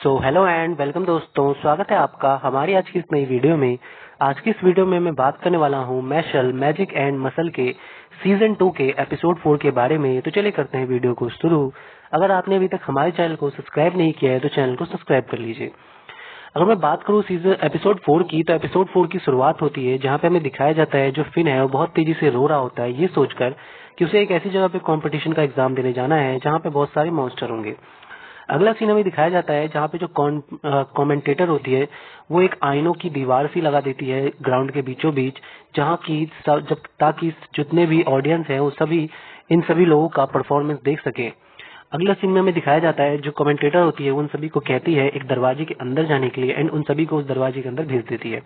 Hello and welcome दोस्तों, स्वागत है आपका हमारी आज की इस नई वीडियो में। आज की इस वीडियो में मैं बात करने वाला हूँ मैशल मैजिक एंड मसल के सीजन 2 के एपिसोड 4 के बारे में। तो चलिए करते हैं वीडियो को शुरू। अगर आपने अभी तक हमारे चैनल को सब्सक्राइब नहीं किया है तो चैनल को सब्सक्राइब कर लीजिए। अगर मैं बात करूँ सीजन एपिसोड 4 की, तो एपिसोड 4 की शुरुआत होती है जहाँ पे हमें दिखाया जाता है जो फिन है वो बहुत तेजी से रो रहा होता है, ये सोचकर कि उसे एक ऐसी जगह पे कंपटीशन का एग्जाम देने जाना है जहाँ पे बहुत सारे मॉन्स्टर होंगे। अगला सीन हमें दिखाया जाता है जहाँ पे जो कमेंटेटर होती है वो एक आईनों की दीवार सी लगा देती है ग्राउंड के बीचों बीच, जहाँ की जब ताकि जितने भी ऑडियंस हैं वो सभी इन सभी लोगों का परफॉर्मेंस देख सके। अगला सीन में हमें दिखाया जाता है जो कमेंटेटर होती है उन सभी को कहती है एक दरवाजे के अंदर जाने के लिए एंड उन सभी को उस दरवाजे के अंदर भेज देती है।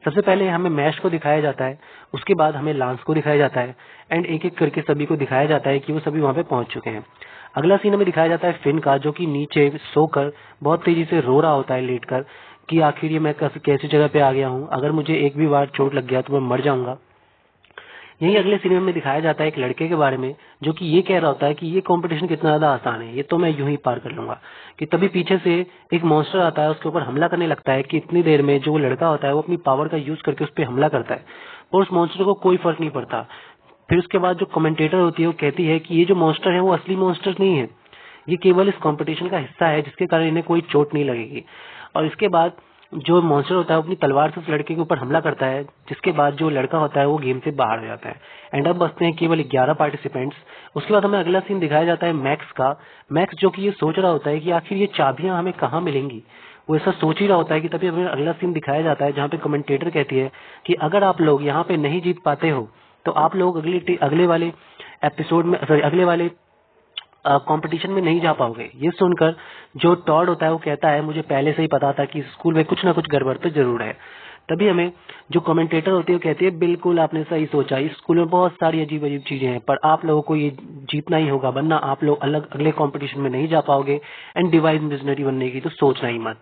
सबसे पहले हमें मैश को दिखाया जाता है, उसके बाद हमें लांस को दिखाया जाता है एंड एक एक करके सभी को दिखाया जाता है कि वो सभी वहां पे पहुंच चुके हैं। अगला सीन हमें दिखाया जाता है फिन का, जो कि नीचे सोकर बहुत तेजी से रो रहा होता है लेटकर कि आखिर ये मैं कैसी जगह पे आ गया हूँ, अगर मुझे एक भी बार चोट लग गया तो मैं मर जाऊंगा। यही अगले सिनेमा में दिखाया जाता है एक लड़के के बारे में जो कि ये कह रहा होता है कि ये कंपटीशन कितना ज्यादा आसान है, ये तो मैं यूं ही पार कर लूंगा। कि तभी पीछे से एक मॉन्स्टर आता है, उसके ऊपर हमला करने लगता है कि इतनी देर में जो वो लड़का होता है वो अपनी पावर का यूज करके उस पर हमला करता है और उस मॉन्स्टर को कोई फर्क नहीं पड़ता। फिर उसके बाद जो कमेंटेटर होती है वो कहती है कि ये जो मॉन्स्टर है वो असली मॉन्स्टर नहीं है, ये केवल इस कंपटीशन का हिस्सा है जिसके कारण इन्हें कोई चोट नहीं लगेगी। और इसके बाद जो मॉन्स्टर होता है वो अपनी तलवार से उस लड़के के ऊपर हमला करता है, जिसके बाद जो लड़का होता है वो गेम से बाहर हो जाता है एंड अब बचते हैं केवल 11 पार्टिसिपेंट्स। उसके बाद हमें अगला सीन दिखाया जाता है मैक्स का। मैक्स जो कि ये सोच रहा होता है कि आखिर ये चाबियां हमें कहाँ मिलेंगी, वो ऐसा सोच ही रहा होता है कि तभी हमें अगला सीन दिखाया जाता है जहाँ पे कमेंटेटर कहती है कि अगर आप लोग यहाँ पे नहीं जीत पाते हो तो आप लोग अगले वाले एपिसोड में सॉरी अगले वाले कंपटीशन में नहीं जा पाओगे। ये सुनकर जो टॉड होता है वो कहता है मुझे पहले से ही पता था कि स्कूल में कुछ ना कुछ गड़बड़ तो जरूर है। तभी हमें जो कमेंटेटर होती है वो कहती है बिल्कुल आपने सही सोचा, इस स्कूल में बहुत सारी अजीब अजीब चीजें हैं पर आप लोगों को ये जीतना ही होगा, वरना आप लोग अलग अगले कंपटीशन में नहीं जा पाओगे एंड डिवाइन विजनरी बनने की तो सोचना ही मत।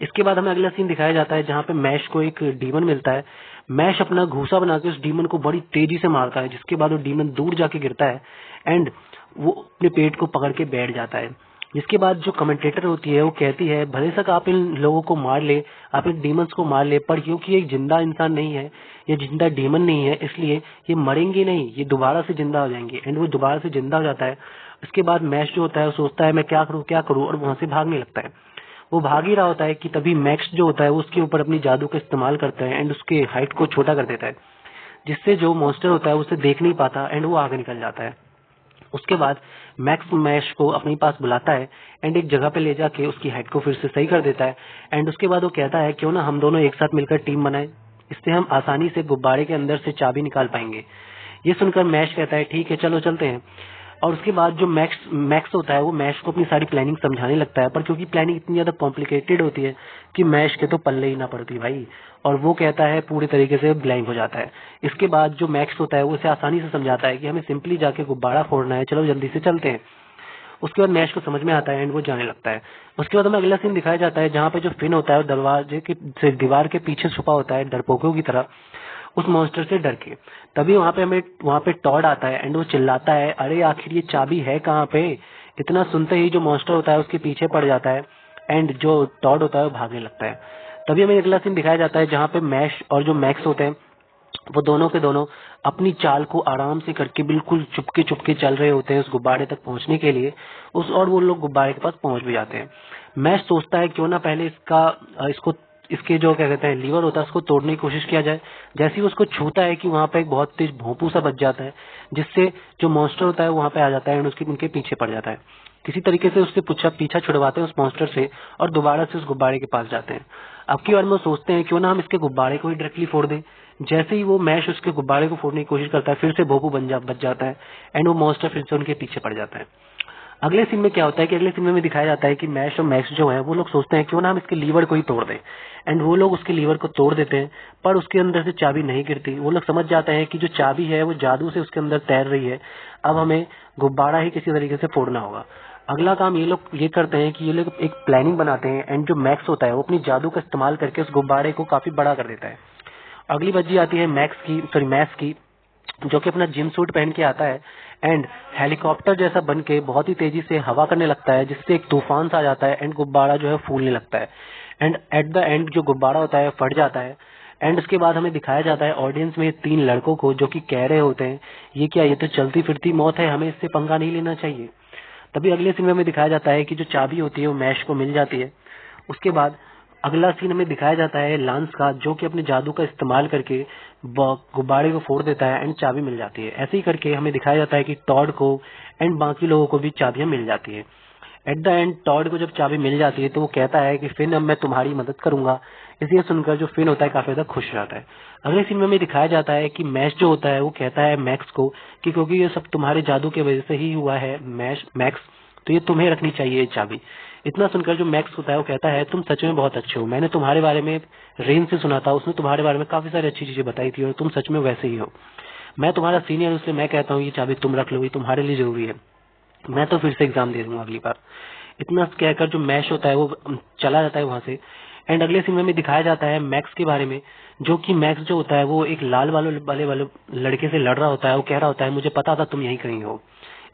इसके बाद हमें अगला सीन दिखाया जाता है जहाँ पे मैश को एक डीमन मिलता है। मैश अपना घूसा बना के उस डीमन को बड़ी तेजी से मारता है, जिसके बाद वो डीमन दूर जाके गिरता है एंड वो अपने पेट को पकड़ के बैठ जाता है। जिसके बाद जो कमेंटेटर होती है वो कहती है भले तक आप इन लोगों को मार ले, आप इन डीमंस को मार ले, पर क्योंकि एक जिंदा इंसान नहीं है, ये जिंदा डीमन नहीं है, इसलिए ये मरेंगे नहीं, ये दोबारा से जिंदा हो जाएंगे एंड वो दोबारा से जिंदा हो जाता है। उसके बाद मैश जो होता है वो सोचता है मैं क्या करूं और वहां से भागने लगता है। वो भाग ही रहा होता है कि तभी मैक्स जो होता है वो उसके ऊपर अपनी जादू का इस्तेमाल करता है एंड उसके हाइट को छोटा कर देता है, जिससे जो मॉन्स्टर होता है उसे देख नहीं पाता एंड वो आगे निकल जाता है। उसके बाद मैक्स मैश को अपने पास बुलाता है एंड एक जगह पे ले जाके उसकी हाइट को फिर से सही कर देता है एंड उसके बाद वो कहता है क्यों ना हम दोनों एक साथ मिलकर टीम बनाएं, इससे हम आसानी से गुब्बारे के अंदर से चाबी निकाल पाएंगे। ये सुनकर मैश कहता है ठीक है चलो चलते हैं। और उसके बाद जो मैक्स होता है वो मैश को अपनी सारी प्लानिंग समझाने लगता है, पर क्योंकि प्लानिंग इतनी ज्यादा कॉम्प्लिकेटेड होती है कि मैश के तो पल्ले ही ना पड़ती भाई, और वो कहता है पूरी तरीके से ब्लैंक हो जाता है। इसके बाद जो मैक्स होता है वो उसे आसानी से समझाता है कि हमें सिंपली जाके गुब्बारा फोड़ना है, चलो जल्दी से चलते हैं। उसके बाद मैश को समझ में आता है एंड वो जाने लगता है। उसके बाद हमें अगला सीन दिखाया जाता है जहाँ पे जो फिन होता है वो दरवाजे के दीवार के पीछे छुपा होता है डरपोकों की तरह, उस मॉन्स्टर से डर के। तभी वहां पे टॉड आता है एंड वो चिल्लाता है अरे आखिर ये चाबी है कहाँ पे। इतना सुनते ही जो मॉन्स्टर होता है उसके पीछे पड़ जाता है एंड जो टॉड होता है वो भागने लगता है। तभी हमें अगला सीन दिखाया जाता है जहाँ पे मैश और जो मैक्स होते हैं वो दोनों के दोनों अपनी चाल को आराम से करके बिल्कुल चुपके चुपके चल रहे होते हैं उस गुब्बारे तक पहुंचने के लिए और वो लोग गुब्बारे के पास पहुंच भी जाते हैं। मैश सोचता है क्यों ना पहले इसको इसके जो क्या कहते हैं लीवर होता है उसको तोड़ने की कोशिश किया जाए। जैसे ही उसको छूता है कि वहां पे एक बहुत तेज भोंपू सा बच जाता है, जिससे जो मॉन्स्टर होता है वहां पे आ जाता है और उनके पीछे पड़ जाता है। किसी तरीके से उससे पीछा छुड़वाते हैं उस मॉन्स्टर से और दोबारा से उस गुब्बारे के पास जाते हैं। अब की बार में वो सोचते हैं क्यों ना हम इसके गुब्बारे को ही डायरेक्टली फोड़ दें। जैसे ही वो मैश उसके गुब्बारे को फोड़ने की कोशिश करता है फिर से भोंपू बच जाता है एंड वो मॉन्स्टर फिर से उनके पीछे पड़ जाता है। अगले सीन में क्या होता है कि अगले सीन में दिखाया जाता है कि मैश और मैक्स जो है वो लोग सोचते हैं क्यों ना हम इसके लीवर को ही तोड़ दें एंड वो लोग उसके लीवर को तोड़ देते हैं, पर उसके अंदर से चाबी नहीं गिरती। वो लोग समझ जाते हैं कि जो चाबी है वो जादू से उसके अंदर तैर रही है, अब हमें गुब्बारा ही किसी तरीके से फोड़ना होगा। अगला काम ये लोग ये करते हैं कि ये लोग एक प्लानिंग बनाते हैं एंड जो मैक्स होता है वो अपनी जादू का इस्तेमाल करके उस गुब्बारे को काफी बड़ा कर देता है। अगली बच्ची आती है मैक्स की। जो कि अपना जिम सूट पहन के आता है एंड हेलीकॉप्टर जैसा बन के बहुत ही तेजी से हवा करने लगता है, जिससे एक तूफान सा आ जाता है एंड गुब्बारा जो है फूलने लगता है एंड एट द एंड जो गुब्बारा होता है फट जाता है। एंड उसके बाद हमें दिखाया जाता है ऑडियंस में 3 लड़कों को, जो कि कह रहे होते हैं ये क्या, ये तो चलती फिरती मौत है, हमें इससे पंगा नहीं लेना चाहिए। तभी अगले सीन में हमें दिखाया जाता है कि जो चाबी होती है वो मैश को मिल जाती है। उसके बाद अगला सीन हमें दिखाया जाता है लांस का, जो कि अपने जादू का इस्तेमाल करके गुब्बारे को फोड़ देता है एंड चाबी मिल जाती है। ऐसे ही करके हमें दिखाया जाता है कि टॉड को एंड बाकी लोगों को भी चाबियां मिल जाती है। एट द एंड टॉड को जब चाबी मिल जाती है तो वो कहता है कि फिन अब मैं तुम्हारी मदद करूंगा। इसे सुनकर जो फिन होता है काफी ज्यादा खुश रहता है। अगले सीन में हमें दिखाया जाता है कि मैक्स जो होता है वो कहता है मैक्स को कि क्योंकि ये सब तुम्हारे जादू की वजह से ही हुआ है मैक्स, तो ये तुम्हें रखनी चाहिए ये चाबी। इतना सुनकर जो मैक्स होता है वो कहता है तुम सच में बहुत अच्छे हो, मैंने तुम्हारे बारे में रेन से सुना था, उसने तुम्हारे बारे में काफी सारी अच्छी चीजें बताई थी और तुम सच में वैसे ही हो। मैं तुम्हारा सीनियर, इसलिए मैं कहता हूँ ये चाबी तुम रख लो, ये तुम्हारे लिए जरूरी है। मैं तो फिर से एग्जाम दे दूंगा अगली बार। इतना कहकर जो मैश होता है वो चला जाता है वहां से। एंड अगले सीन में दिखाया जाता है मैक्स के बारे में, जो कि मैक्स जो होता है वो एक लाल वाले लड़के से लड़ रहा होता है। वो कह रहा होता है मुझे पता था तुम यहीं कहीं हो,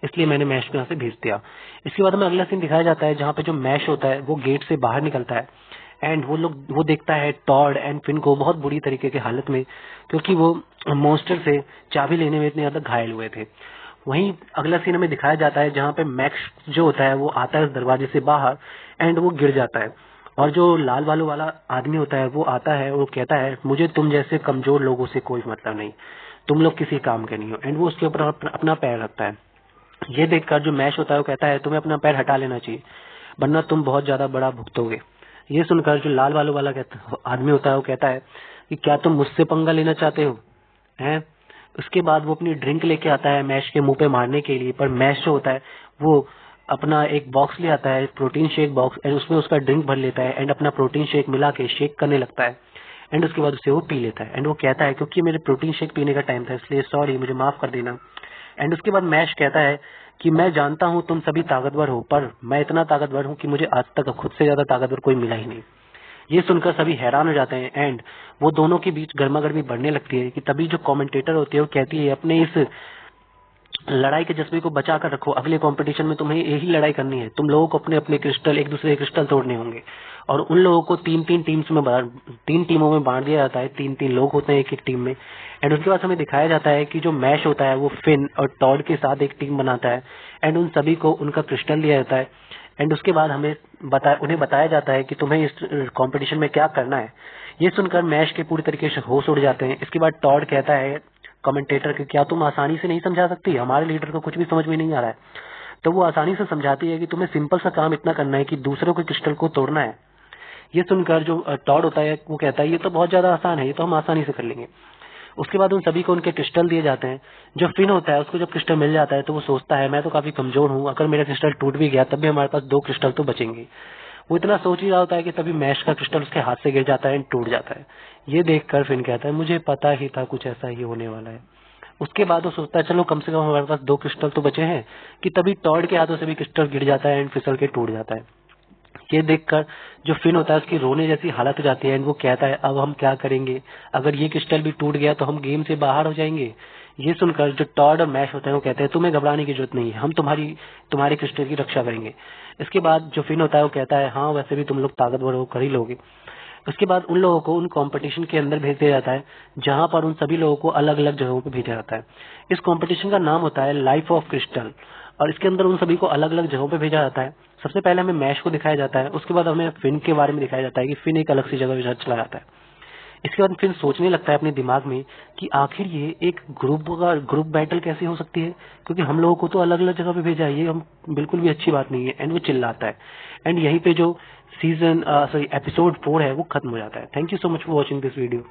इसलिए मैंने मैश को यहाँ से भेज दिया। इसके बाद हमें अगला सीन दिखाया जाता है जहाँ पे जो मैश होता है वो गेट से बाहर निकलता है एंड वो देखता है टॉड एंड फिन को बहुत बुरी तरीके की हालत में, क्योंकि वो मॉन्स्टर से चाबी लेने में इतने ज्यादा घायल हुए थे। वहीं अगला सीन हमें दिखाया जाता है जहाँ पे मैक्स जो होता है वो आता है उस दरवाजे से बाहर एंड वो गिर जाता है। और जो लाल बालों वाला आदमी होता है वो आता है, वो कहता है मुझे तुम जैसे कमजोर लोगों से कोई मतलब नहीं, तुम लोग किसी काम के नहीं हो। एंड वो उसके ऊपर अपना पैर रखता है। ये देखकर जो मैश होता है वो कहता है तुम्हें अपना पैर हटा लेना चाहिए, वरना तुम बहुत ज्यादा बड़ा भुगतोगे। ये सुनकर जो लाल बालों वाला आदमी होता है वो कहता है कि क्या तुम मुझसे पंगा लेना चाहते हो हैं। उसके बाद वो अपनी ड्रिंक लेके आता है मैश के मुंह पे मारने के लिए, पर मैश जो होता है वो अपना एक बॉक्स ले आता है, प्रोटीन शेक बॉक्स, एंड उसमें उसका ड्रिंक भर लेता है एंड अपना प्रोटीन शेक मिला के शेक करने लगता है। एंड उसके बाद उसे वो पी लेता है एंड वो कहता है क्योंकि मेरे प्रोटीन शेक पीने का टाइम था इसलिए सॉरी, मुझे माफ कर देना। एंड उसके बाद मैश कहता है कि मैं जानता हूँ तुम सभी ताकतवर हो, पर मैं इतना ताकतवर हूँ कि मुझे आज तक खुद से ज्यादा ताकतवर कोई मिला ही नहीं। ये सुनकर सभी हैरान हो जाते हैं एंड वो दोनों के बीच गर्मागर्मी बढ़ने लगती है कि तभी जो कमेंटेटर होती है वो कहती है अपने इस लड़ाई के जज्बे को बचा कर रखो, अगले कंपटीशन में तुम्हें यही लड़ाई करनी है, तुम लोगों को अपने अपने क्रिस्टल एक दूसरे के क्रिस्टल तोड़ने होंगे। और उन लोगों को 3 टीमों में बांट दिया जाता है, 3 लोग होते हैं एक टीम में। एंड उसके बाद हमें दिखाया जाता है कि जो मैश होता है वो फिन और टॉड के साथ एक टीम बनाता है एंड उन सभी को उनका क्रिस्टल दिया जाता है। एंड उसके बाद उन्हें बताया जाता है कि तुम्हें इस कंपटीशन में क्या करना है। ये सुनकर मैश के पूरी तरीके से होश उड़ जाते हैं। इसके बाद टॉड कहता है कमेंटेटर के क्या तुम आसानी से नहीं समझा सकती, हमारे लीडर को कुछ भी समझ में नहीं आ रहा है। तो वो आसानी से समझाती है कि तुम्हें सिंपल सा काम इतना करना है कि दूसरों के क्रिस्टल को तोड़ना है। ये सुनकर जो टॉड होता है वो कहता है ये तो बहुत ज्यादा आसान है, ये तो हम आसानी से कर लेंगे। उसके बाद उन सभी को उनके क्रिस्टल दिए जाते हैं। जो फिन होता है उसको जब क्रिस्टल मिल जाता है तो वो सोचता है मैं तो काफी कमजोर हूँ, अगर मेरा क्रिस्टल टूट भी गया तब भी हमारे पास 2 क्रिस्टल तो बचेंगे। वो इतना सोच ही रहा होता है कि तभी मैश का क्रिस्टल उसके हाथ से गिर जाता है एंड टूट जाता है। ये देखकर फिन कहता है मुझे पता ही था कुछ ऐसा ही होने वाला है। उसके बाद वो सोचता है चलो कम से कम हमारे पास 2 क्रिस्टल तो बचे हैं, कि तभी टॉड के हाथों से भी क्रिस्टल गिर जाता है एंड फिसल के टूट जाता है। ये देखकर जो फिन होता है उसकी रोने जैसी हालत हो जाती है एंड वो कहता है अब हम क्या करेंगे, अगर ये क्रिस्टल भी टूट गया तो हम गेम से बाहर हो जाएंगे। ये सुनकर जो टॉड और मैश होते हैं वो कहते हैं तुम्हें घबराने की जरूरत नहीं है, हम तुम्हारे क्रिस्टल की रक्षा करेंगे। इसके बाद जो फिन होता है वो कहता है हाँ वैसे भी तुम लोग ताकतवर हो, कर ही लोगे। उसके बाद उन लोगों को उन कंपटीशन के अंदर भेज दिया जाता है जहां पर उन सभी लोगों को अलग अलग जगहों पर भेजा जाता है। इस कंपटीशन का नाम होता है लाइफ ऑफ क्रिस्टल और इसके अंदर उन सभी को अलग अलग जगहों पे भेजा जाता है। सबसे पहले हमें मैश को दिखाया जाता है, उसके बाद हमें फिन के बारे में दिखाया जाता है कि फिन एक अलग सी जगह चला जाता है। इसके बाद फिन सोचने लगता है अपने दिमाग में कि आखिर ये एक ग्रुप बैटल कैसे हो सकती है, क्योंकि हम लोगों को तो अलग अलग जगह पे भेजा है, ये हम बिल्कुल भी अच्छी बात नहीं है। एंड वो चिल्लाता है एंड यहीं पे जो एपिसोड 4 है वो खत्म हो जाता है। Thank you so much for watching this video.